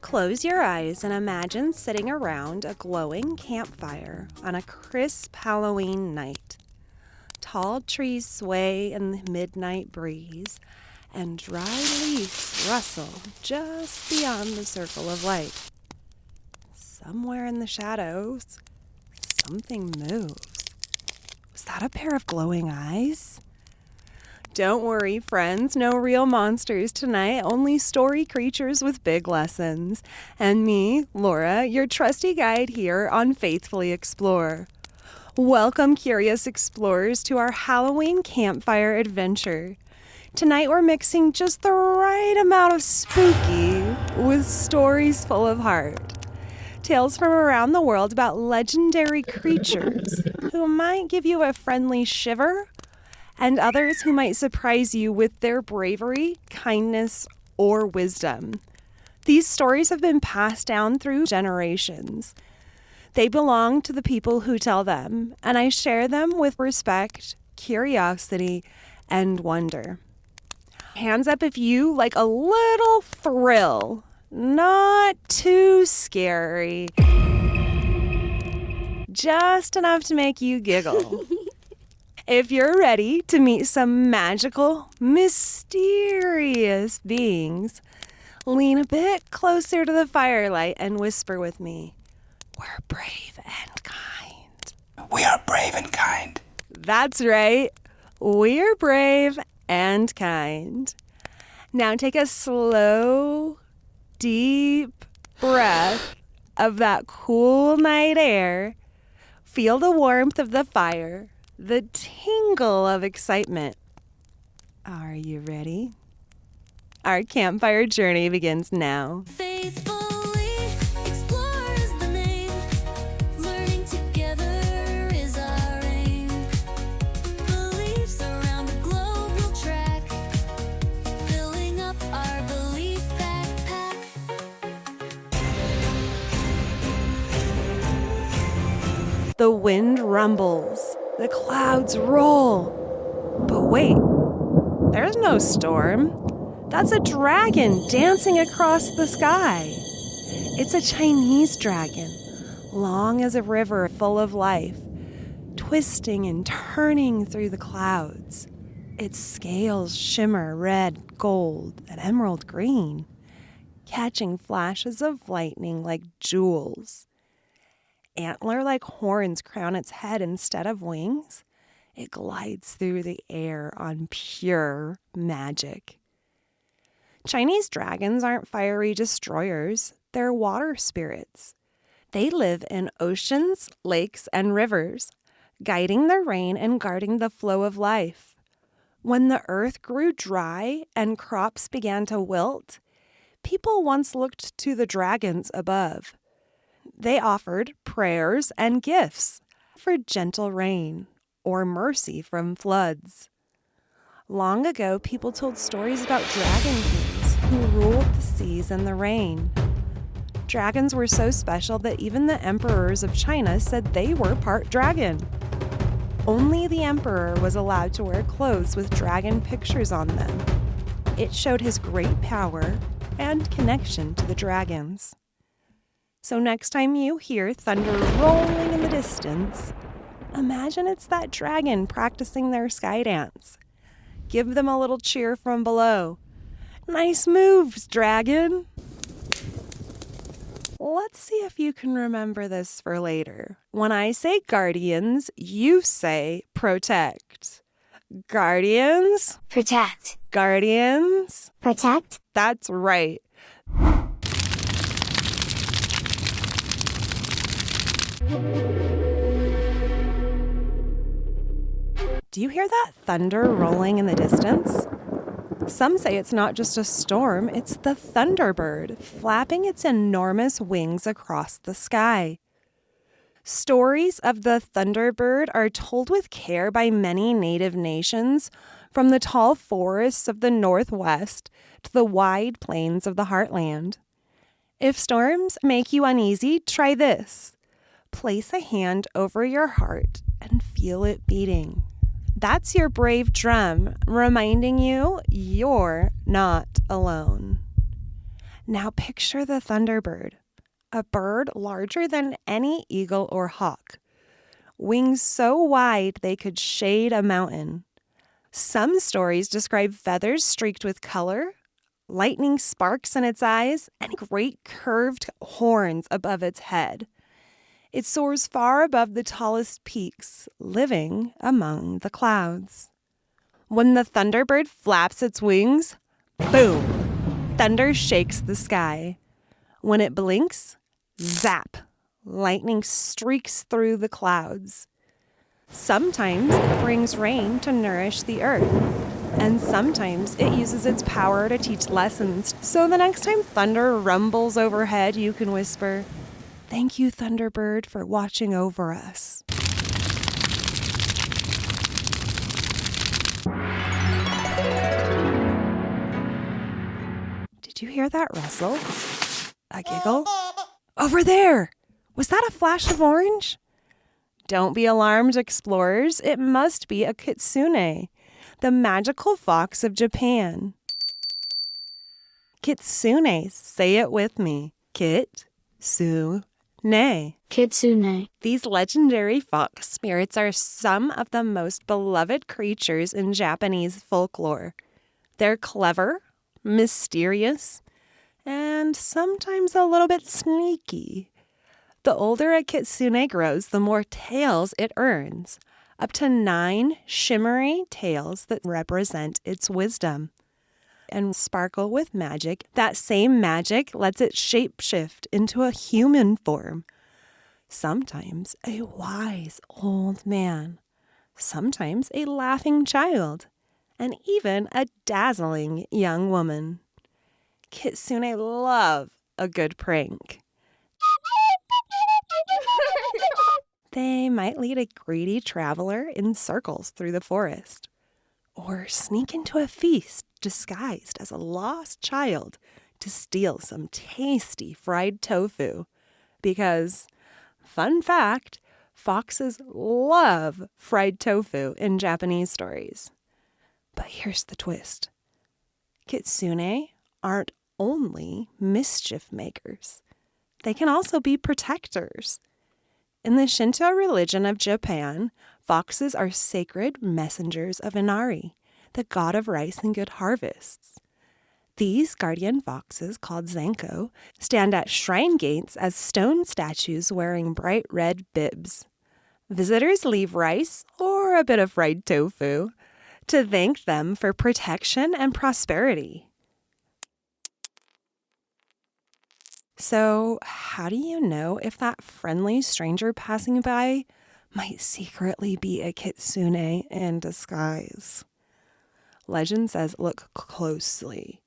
Close your eyes and imagine sitting around a glowing campfire on a crisp Halloween night. Tall trees sway in the midnight breeze, and dry leaves rustle just beyond the circle of light. Somewhere in the shadows, something moves. Was that a pair of glowing eyes? Don't worry, friends, no real monsters tonight, only story creatures with big lessons. And me, Laura, your trusty guide here on Faithfully Explore. Welcome, curious explorers, to our Halloween campfire adventure. Tonight we're mixing just the right amount of spooky with stories full of heart. Tales from around the world about legendary creatures who might give you a friendly shiver, and others who might surprise you with their bravery, kindness, or wisdom. These stories have been passed down through generations. They belong to the people who tell them, and I share them with respect, curiosity, and wonder. Hands up if you like a little thrill, not too scary, just enough to make you giggle. If you're ready to meet some magical, mysterious beings, lean a bit closer to the firelight and whisper with me, "We're brave and kind." We are brave and kind. That's right. We're brave and kind. Now take a slow, deep breath of that cool night air. Feel the warmth of the fire. The tingle of excitement. Are you ready? Our campfire journey begins now. Faithfully explore is the name. Learning together is our aim. Beliefs around the globe will track, filling up our belief backpack. The wind rumbles. The clouds roll. But wait, there's no storm. That's a dragon dancing across the sky. It's a Chinese dragon, long as a river full of life, twisting and turning through the clouds. Its scales shimmer red, gold, and emerald green, catching flashes of lightning like jewels. Antler-like horns crown its head instead of wings. It glides through the air on pure magic. Chinese dragons aren't fiery destroyers. They're water spirits. They live in oceans, lakes, and rivers, guiding the rain and guarding the flow of life. When the earth grew dry and crops began to wilt, people once looked to the dragons above. They offered prayers and gifts for gentle rain or mercy from floods. Long ago, people told stories about dragon kings who ruled the seas and the rain. Dragons were so special that even the emperors of China said they were part dragon. Only the emperor was allowed to wear clothes with dragon pictures on them. It showed his great power and connection to the dragons. So next time you hear thunder rolling in the distance, imagine it's that dragon practicing their sky dance. Give them a little cheer from below. Nice moves, dragon. Let's see if you can remember this for later. When I say guardians, you say protect. Guardians? Protect. Guardians? Protect. That's right. Do you hear that thunder rolling in the distance? Some say it's not just a storm, it's the thunderbird flapping its enormous wings across the sky. Stories of the thunderbird are told with care by many native nations, from the tall forests of the Northwest to the wide plains of the heartland. If storms make you uneasy, try this. Place a hand over your heart and feel it beating. That's your brave drum reminding you you're not alone. Now picture the thunderbird, a bird larger than any eagle or hawk. Wings so wide they could shade a mountain. Some stories describe feathers streaked with color, lightning sparks in its eyes, and great curved horns above its head. It soars far above the tallest peaks, living among the clouds. When the thunderbird flaps its wings, boom, thunder shakes the sky. When it blinks, zap, lightning streaks through the clouds. Sometimes it brings rain to nourish the earth, and sometimes it uses its power to teach lessons. So the next time thunder rumbles overhead, you can whisper, "Thank you, Thunderbird, for watching over us." Did you hear that rustle? A giggle? Over there! Was that a flash of orange? Don't be alarmed, explorers. It must be a kitsune, the magical fox of Japan. Kitsune, say it with me. Kitsune. Kitsune. These legendary fox spirits are some of the most beloved creatures in Japanese folklore. They're clever, mysterious, and sometimes a little bit sneaky. The older a kitsune grows, the more tails it earns, up to 9 shimmery tails that represent its wisdom and sparkle with magic. That same magic lets it shapeshift into a human form. Sometimes a wise old man, sometimes a laughing child, and even a dazzling young woman. Kitsune love a good prank. They might lead a greedy traveler in circles through the forest, or sneak into a feast disguised as a lost child to steal some tasty fried tofu. Because, fun fact, foxes love fried tofu in Japanese stories. But here's the twist. Kitsune aren't only mischief makers. They can also be protectors. In the Shinto religion of Japan, foxes are sacred messengers of Inari, the god of rice and good harvests. These guardian foxes, called Zanko, stand at shrine gates as stone statues wearing bright red bibs. Visitors leave rice or a bit of fried tofu to thank them for protection and prosperity. So, how do you know if that friendly stranger passing by might secretly be a kitsune in disguise? Legend says look closely.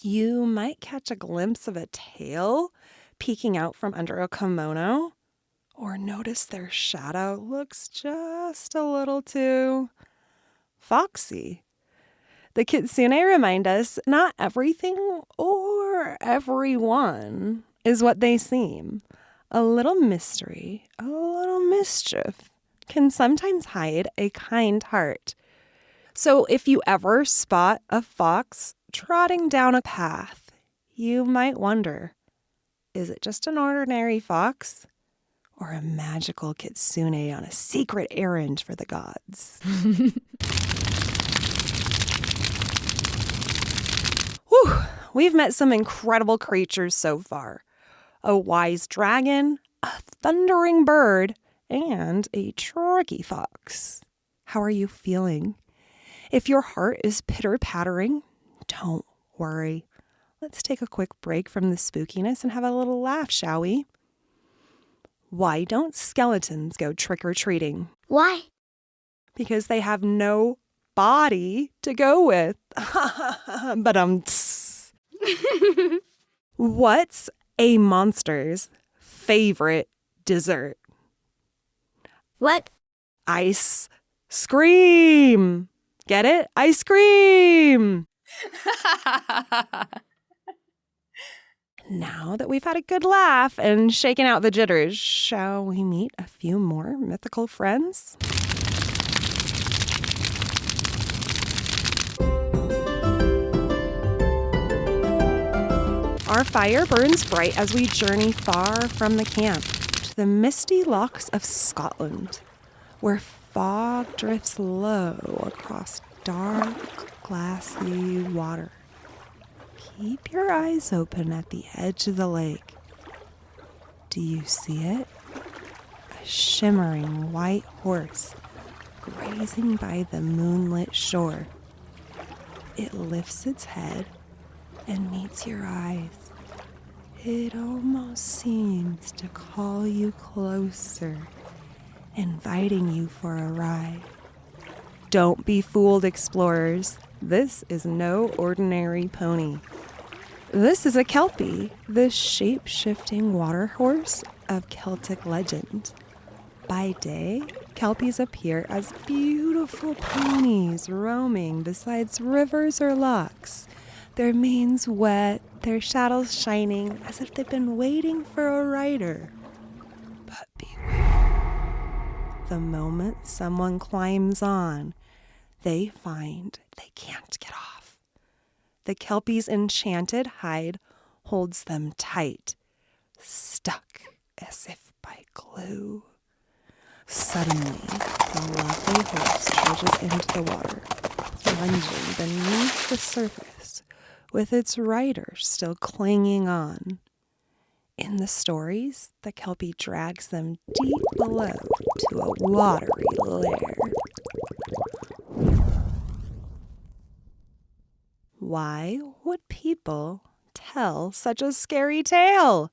You might catch a glimpse of a tail peeking out from under a kimono, or notice their shadow looks just a little too foxy. The kitsune remind us not everything or everyone is what they seem. A little mystery, a little mischief can sometimes hide a kind heart. So if you ever spot a fox trotting down a path, you might wonder, is it just an ordinary fox or a magical kitsune on a secret errand for the gods? Whew, we've met some incredible creatures so far. A wise dragon, a thundering bird, and a tricky fox. How are you feeling? If your heart is pitter-pattering, don't worry. Let's take a quick break from the spookiness and have a little laugh, shall we? Why don't skeletons go trick-or-treating? Why? Because they have no body to go with. But what's a monster's favorite dessert? What? Ice scream. Get it? Ice cream. Now that we've had a good laugh and shaken out the jitters, shall we meet a few more mythical friends? Our fire burns bright as we journey far from the camp to the misty lochs of Scotland, where fog drifts low across dark, glassy water. Keep your eyes open at the edge of the lake. Do you see it? A shimmering white horse grazing by the moonlit shore. It lifts its head and meets your eyes. It almost seems to call you closer, inviting you for a ride. Don't be fooled, explorers. This is no ordinary pony. This is a Kelpie, the shape-shifting water horse of Celtic legend. By day, Kelpies appear as beautiful ponies roaming beside rivers or lochs, their manes wet, their shadows shining as if they've been waiting for a rider. But beware. The moment someone climbs on, they find they can't get off. The Kelpie's enchanted hide holds them tight, stuck as if by glue. Suddenly, the lovely horse charges into the water, plunging beneath the surface, with its rider still clinging on. In the stories, the Kelpie drags them deep below to a watery lair. Why would people tell such a scary tale?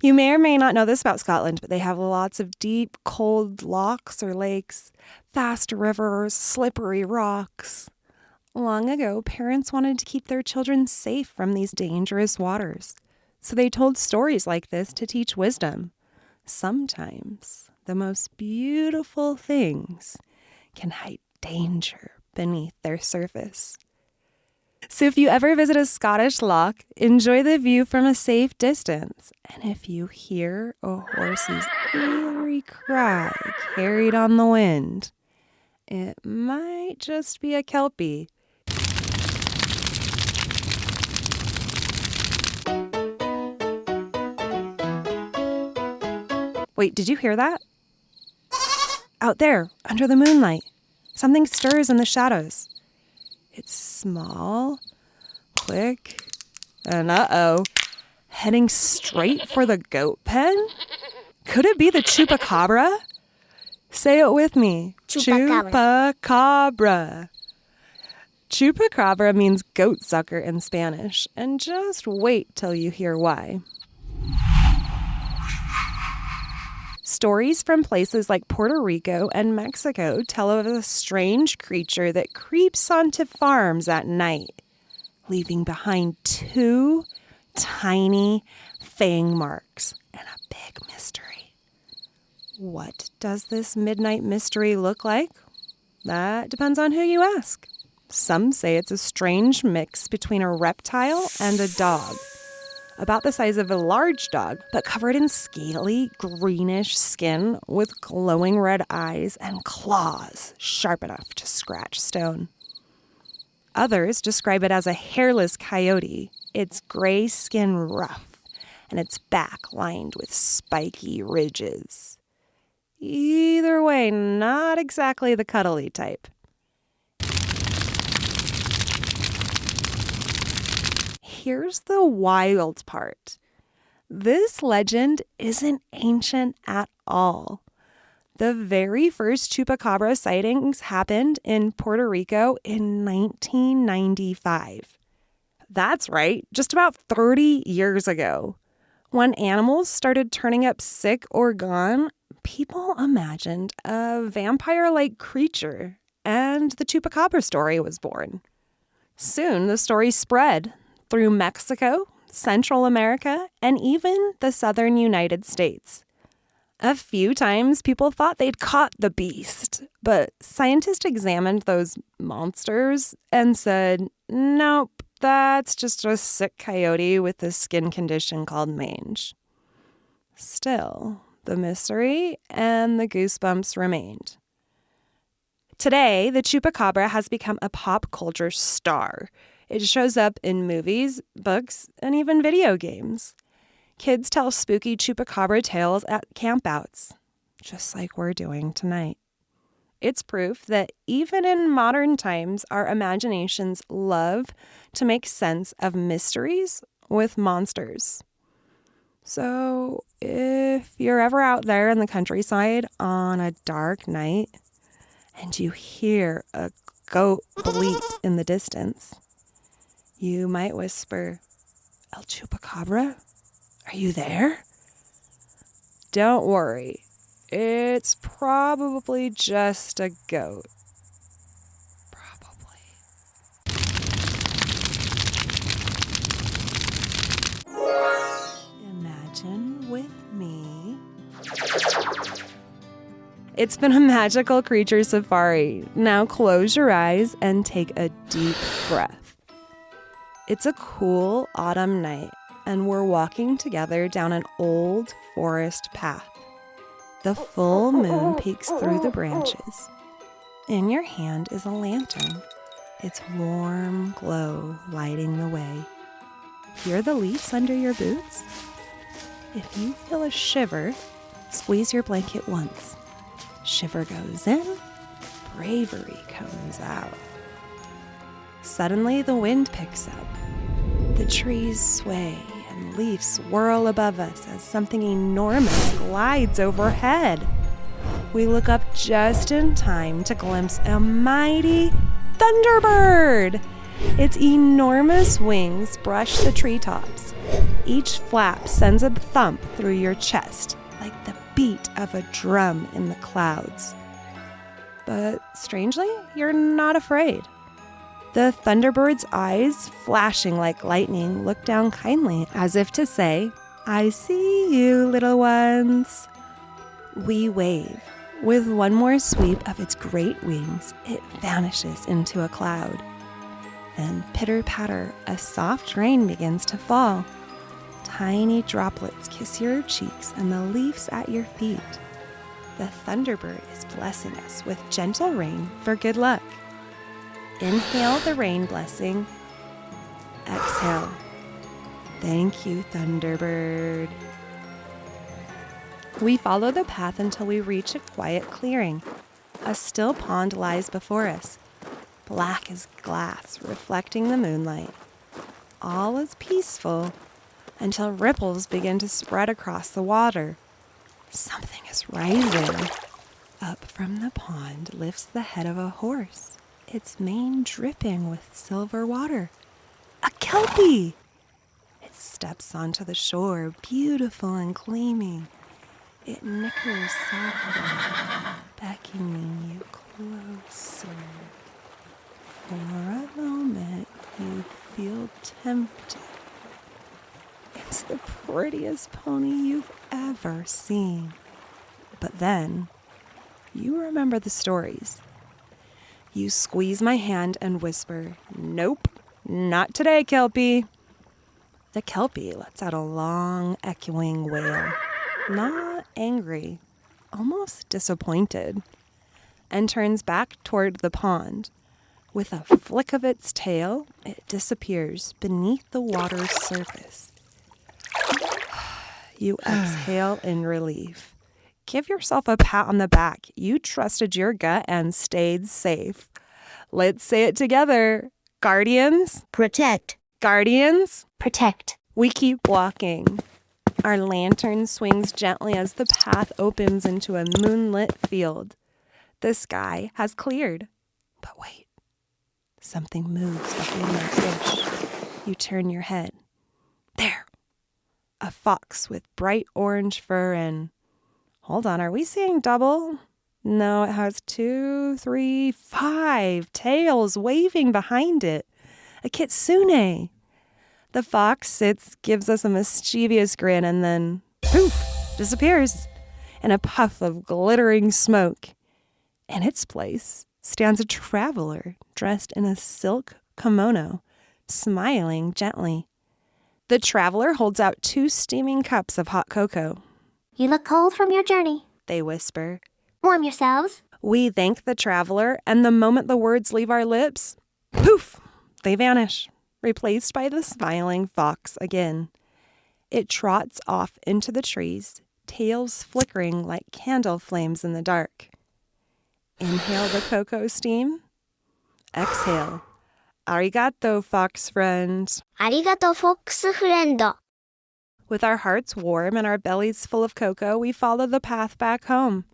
You may or may not know this about Scotland, but they have lots of deep, cold lochs or lakes, fast rivers, slippery rocks. Long ago, parents wanted to keep their children safe from these dangerous waters, so they told stories like this to teach wisdom. Sometimes the most beautiful things can hide danger beneath their surface. So if you ever visit a Scottish loch, enjoy the view from a safe distance. And if you hear a horse's eerie cry carried on the wind, it might just be a Kelpie. Wait, did you hear that? Out there, under the moonlight, something stirs in the shadows. It's small, quick, and heading straight for the goat pen? Could it be the chupacabra? Say it with me. Chupacabra. Chupacabra. Chupacabra means goat sucker in Spanish, and just wait till you hear why. Stories from places like Puerto Rico and Mexico tell of a strange creature that creeps onto farms at night, leaving behind 2 tiny fang marks and a big mystery. What does this midnight mystery look like? That depends on who you ask. Some say it's a strange mix between a reptile and a dog, about the size of a large dog, but covered in scaly, greenish skin with glowing red eyes and claws sharp enough to scratch stone. Others describe it as a hairless coyote, its gray skin rough, and its back lined with spiky ridges. Either way, not exactly the cuddly type. Here's the wild part. This legend isn't ancient at all. The very first chupacabra sightings happened in Puerto Rico in 1995. That's right, just about 30 years ago. When animals started turning up sick or gone, people imagined a vampire-like creature, and the chupacabra story was born. Soon, the story spread through Mexico, Central America, and even the southern United States. A few times, people thought they'd caught the beast, but scientists examined those monsters and said, nope, that's just a sick coyote with a skin condition called mange. Still, the mystery and the goosebumps remained. Today, the chupacabra has become a pop culture star. It shows up in movies, books, and even video games. Kids tell spooky chupacabra tales at campouts, just like we're doing tonight. It's proof that even in modern times, our imaginations love to make sense of mysteries with monsters. So if you're ever out there in the countryside on a dark night and you hear a goat bleat in the distance, you might whisper, "El Chupacabra, are you there?" Don't worry. It's probably just a goat. Probably. Imagine with me. It's been a magical creature safari. Now close your eyes and take a deep breath. It's a cool autumn night, and we're walking together down an old forest path. The full moon peeks through the branches. In your hand is a lantern, its warm glow lighting the way. Hear the leaves under your boots? If you feel a shiver, squeeze your blanket once. Shiver goes in, bravery comes out. Suddenly the wind picks up. The trees sway and leaves swirl above us as something enormous glides overhead. We look up just in time to glimpse a mighty thunderbird. Its enormous wings brush the treetops. Each flap sends a thump through your chest like the beat of a drum in the clouds. But strangely, you're not afraid. The thunderbird's eyes, flashing like lightning, look down kindly, as if to say, "I see you, little ones." We wave. With one more sweep of its great wings, it vanishes into a cloud. Then pitter-patter, a soft rain begins to fall. Tiny droplets kiss your cheeks and the leaves at your feet. The thunderbird is blessing us with gentle rain for good luck. Inhale the rain blessing. Exhale. Thank you, Thunderbird. We follow the path until we reach a quiet clearing. A still pond lies before us, black as glass, reflecting the moonlight. All is peaceful until ripples begin to spread across the water. Something is rising. Up from the pond lifts the head of a horse, its mane dripping with silver water. A kelpie! It steps onto the shore, beautiful and gleaming. It nickers softly, beckoning you closer. For a moment, you feel tempted. It's the prettiest pony you've ever seen. But then, you remember the stories. You squeeze my hand and whisper, "Nope, not today, Kelpie." The Kelpie lets out a long, echoing wail, not angry, almost disappointed, and turns back toward the pond. With a flick of its tail, it disappears beneath the water's surface. You exhale in relief. Give yourself a pat on the back. You trusted your gut and stayed safe. Let's say it together. Guardians. Protect. Guardians. Protect. We keep walking. Our lantern swings gently as the path opens into a moonlit field. The sky has cleared. But wait. Something moves behind that bush. You turn your head. There. A fox with bright orange fur and... Hold on, are we seeing double? No, it has 2, 3, 5 tails waving behind it. A kitsune. The fox sits, gives us a mischievous grin, and then, poof, disappears in a puff of glittering smoke. In its place stands a traveler dressed in a silk kimono, smiling gently. The traveler holds out 2 steaming cups of hot cocoa. "You look cold from your journey. They whisper. Warm yourselves." We thank the traveler, and the moment the words leave our lips, poof, they vanish. replaced by the smiling fox again. It trots off into the trees, tails flickering like candle flames in the dark. Inhale the cocoa steam. Exhale. Arigato, fox friend. ありがとう、フォックスフレンド。 With our hearts warm and our bellies full of cocoa, we follow the path back home.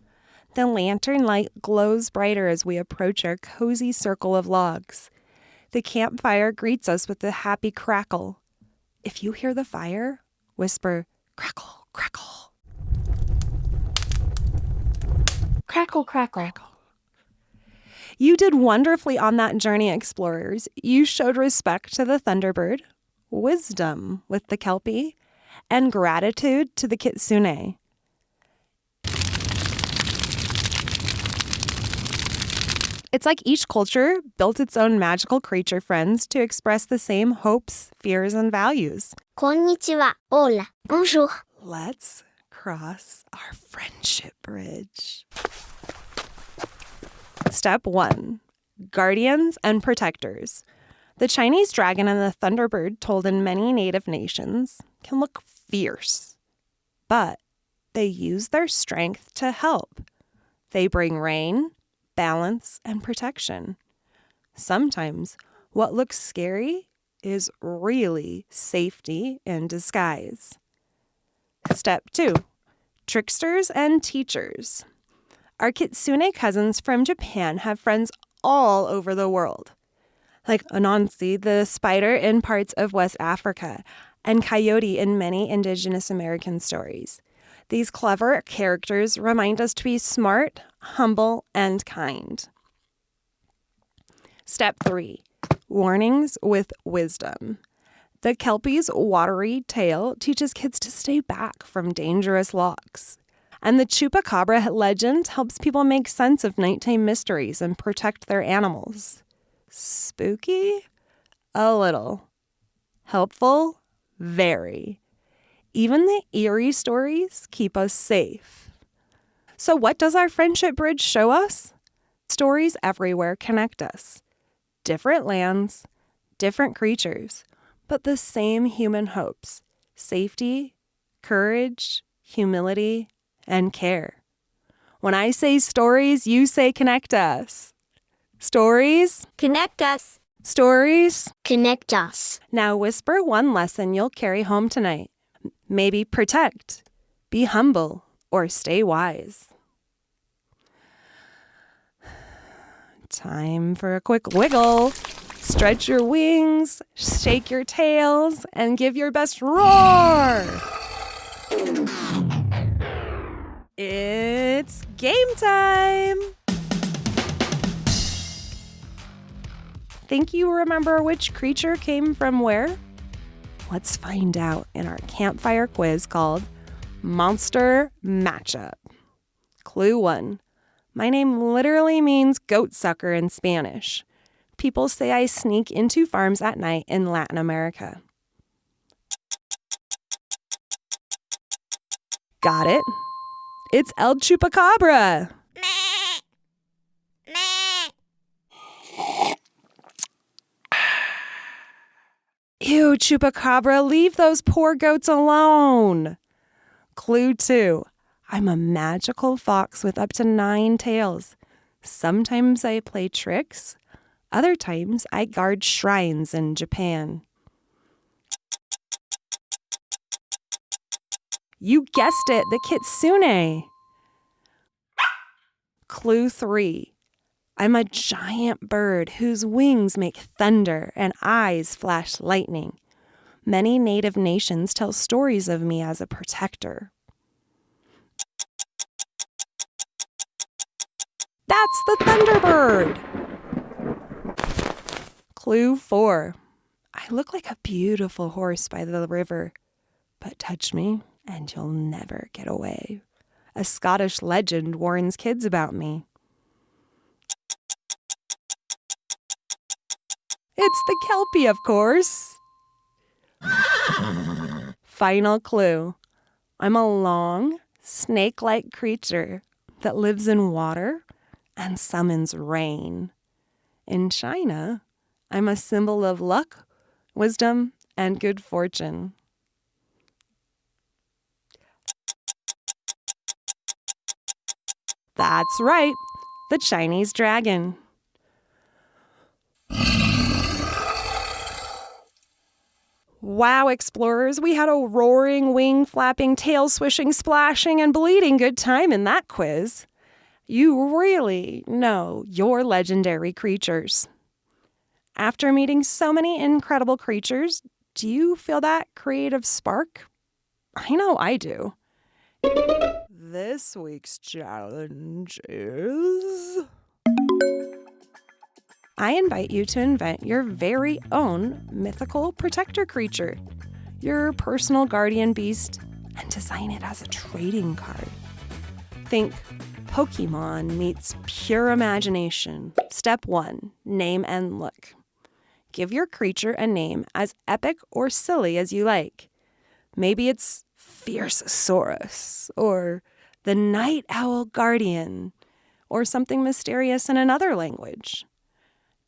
The lantern light glows brighter as we approach our cozy circle of logs. The campfire greets us with a happy crackle. If you hear the fire, whisper, crackle, crackle. Crackle, crackle. You did wonderfully on that journey, explorers. You showed respect to the thunderbird, wisdom with the kelpie, and gratitude to the kitsune. It's like each culture built its own magical creature friends to express the same hopes, fears, and values. こんにちは。Hola. Bonjour. Let's cross our friendship bridge. Step 1. Guardians and protectors. The Chinese dragon and the thunderbird, told in many native nations, can look fierce, but they use their strength to help. They bring rain, balance, and protection. Sometimes what looks scary is really safety in disguise. Step 2. Tricksters and teachers. Our kitsune cousins from Japan have friends all over the world, like Anansi, the spider in parts of West Africa, and Coyote in many indigenous American stories. These clever characters remind us to be smart, humble, and kind. Step 3. Warnings with wisdom. The kelpie's watery tail teaches kids to stay back from dangerous logs. And the chupacabra legend helps people make sense of nighttime mysteries and protect their animals. Spooky? A little. Helpful? Very. Even the eerie stories keep us safe. So what does our friendship bridge show us? Stories everywhere connect us. Different lands, different creatures, but the same human hopes. Safety, courage, humility, and care. When I say stories, you say connect us. Stories? Connect us. Stories? Connect us. Now whisper one lesson you'll carry home tonight. Maybe protect, be humble, or stay wise. Time for a quick wiggle. Stretch your wings, shake your tails, and give your best roar. It's game time! Think you remember which creature came from where? Let's find out in our campfire quiz called Monster Matchup. Clue 1. My name literally means goat sucker in Spanish. People say I sneak into farms at night in Latin America. Got it? It's El Chupacabra. Ew, Chupacabra, leave those poor goats alone. Clue 2. I'm a magical fox with up to 9 tails. Sometimes I play tricks. Other times I guard shrines in Japan. You guessed it, the kitsune. Clue 3. I'm a giant bird whose wings make thunder and eyes flash lightning. Many native nations tell stories of me as a protector. That's the Thunderbird! Clue 4. I look like a beautiful horse by the river, but touch me and you'll never get away. A Scottish legend warns kids about me. It's the Kelpie, of course. Final clue. I'm a long, snake-like creature that lives in water and summons rain. In China, I'm a symbol of luck, wisdom, and good fortune. That's right, the Chinese dragon. Wow, explorers, we had a roaring, wing-flapping, tail-swishing, splashing, and bleeding good time in that quiz. You really know your legendary creatures. After meeting so many incredible creatures, do you feel that creative spark? I know I do. This week's challenge is... I invite you to invent your very own mythical protector creature, your personal guardian beast, and design it as a trading card. Think Pokemon meets pure imagination. Step 1, name and look. Give your creature a name as epic or silly as you like. Maybe it's Fiercesaurus, or the Night Owl Guardian, or something mysterious in another language.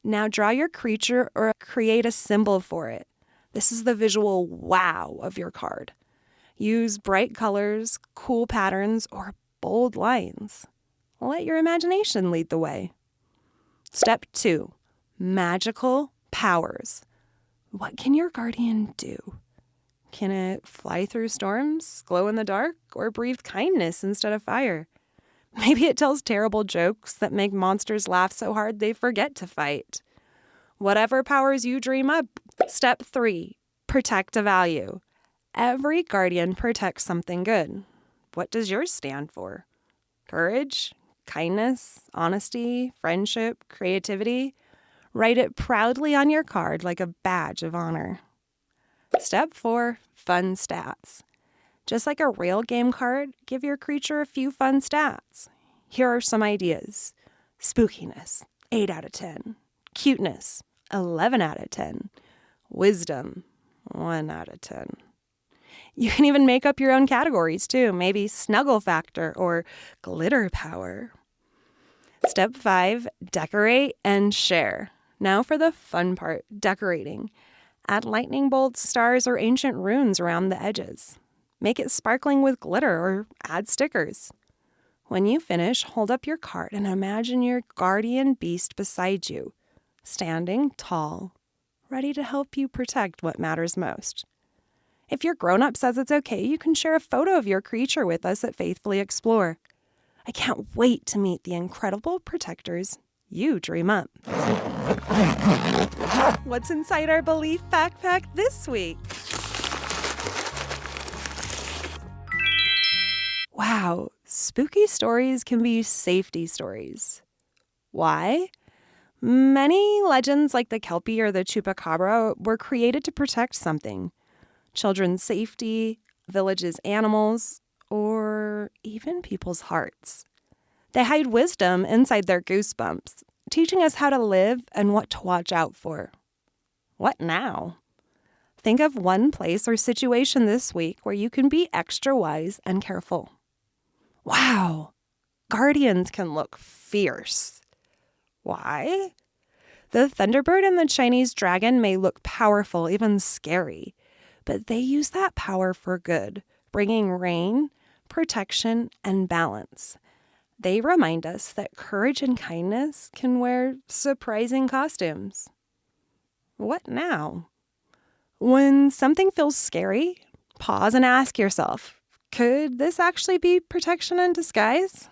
Now draw your creature or create a symbol for it. This is the visual wow of your card. Use bright colors, cool patterns, or bold lines. Let your imagination lead the way. Step 2, magical powers. What can your guardian do? Can it fly through storms, glow in the dark, or breathe kindness instead of fire? Maybe it tells terrible jokes that make monsters laugh so hard they forget to fight. Whatever powers you dream up. Step 3, protect a value. Every guardian protects something good. What does yours stand for? Courage, kindness, honesty, friendship, creativity? Write it proudly on your card like a badge of honor. Step 4, fun stats. Just like a real game card, give your creature a few fun stats. Here are some ideas. Spookiness, 8 out of 10. Cuteness, 11 out of 10. Wisdom, 1 out of 10. You can even make up your own categories too, maybe snuggle factor or glitter power. Step 5, decorate and share. Now for the fun part, decorating. Add lightning bolts, stars, or ancient runes around the edges. Make it sparkling with glitter or add stickers. When you finish, hold up your card and imagine your guardian beast beside you, standing tall, ready to help you protect what matters most. If your grown-up says it's okay, you can share a photo of your creature with us at Faithfully Explore. I can't wait to meet the incredible protectors you dream up. What's inside our belief backpack this week? Wow, spooky stories can be safety stories. Why? Many legends like the Kelpie or the Chupacabra were created to protect something. Children's safety, villages' animals, or even people's hearts. They hide wisdom inside their goosebumps, teaching us how to live and what to watch out for. What now? Think of one place or situation this week where you can be extra wise and careful. Wow, guardians can look fierce. Why? The thunderbird and the Chinese dragon may look powerful, even scary, but they use that power for good, bringing rain, protection, and balance. They remind us that courage and kindness can wear surprising costumes. What now? When something feels scary, pause and ask yourself, could this actually be protection in disguise?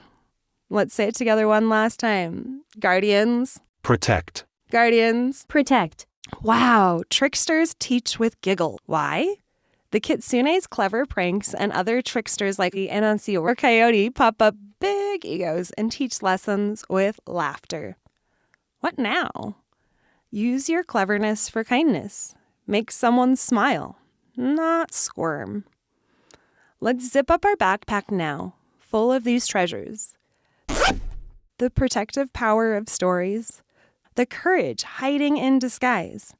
Let's say it together one last time. Guardians. Protect. Guardians. Protect. Wow, tricksters teach with giggle. Why? The kitsune's clever pranks and other tricksters like the Anansi or Coyote pop up big egos and teach lessons with laughter. What now? Use your cleverness for kindness. Make someone smile, not squirm. Let's zip up our backpack now, full of these treasures. The protective power of stories, the courage hiding in disguise,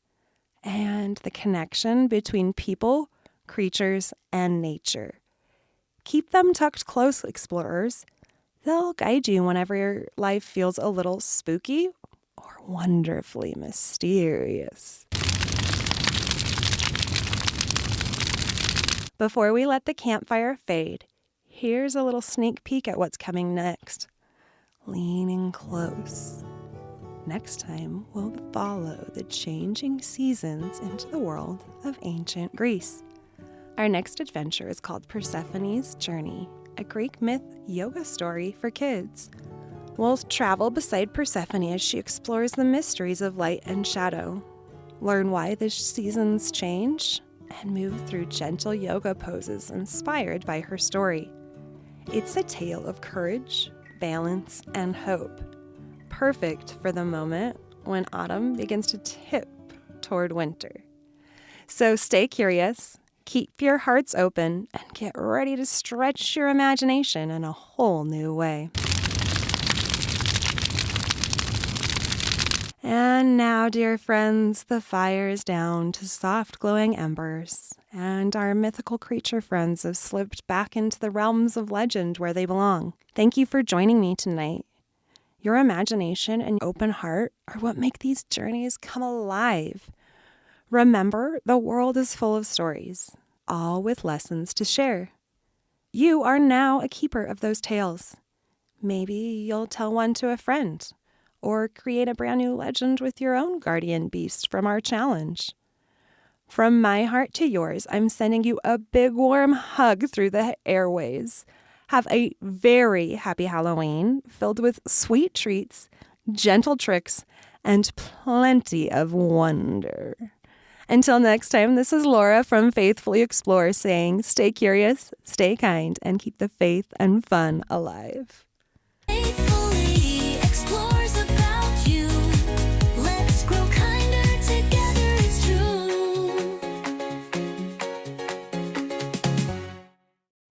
and the connection between people, creatures, and nature. Keep them tucked close, explorers. They'll guide you whenever your life feels a little spooky or wonderfully mysterious. Before we let the campfire fade, here's a little sneak peek at what's coming next. Leaning close. Next time, we'll follow the changing seasons into the world of ancient Greece. Our next adventure is called Persephone's Journey, a Greek myth yoga story for kids. We'll travel beside Persephone as she explores the mysteries of light and shadow, learn why the seasons change, and move through gentle yoga poses inspired by her story. It's a tale of courage, balance, and hope, perfect for the moment when autumn begins to tip toward winter. So stay curious, keep your hearts open, and get ready to stretch your imagination in a whole new way. And now, dear friends, the fire is down to soft glowing embers, and our mythical creature friends have slipped back into the realms of legend where they belong. Thank you for joining me tonight. Your imagination and open heart are what make these journeys come alive. Remember, the world is full of stories, all with lessons to share. You are now a keeper of those tales. Maybe you'll tell one to a friend, or create a brand new legend with your own guardian beast from our challenge. From my heart to yours, I'm sending you a big warm hug through the airways. Have a very happy Halloween filled with sweet treats, gentle tricks, and plenty of wonder. Until next time, this is Laura from Faithfully Explore saying stay curious, stay kind, and keep the faith and fun alive.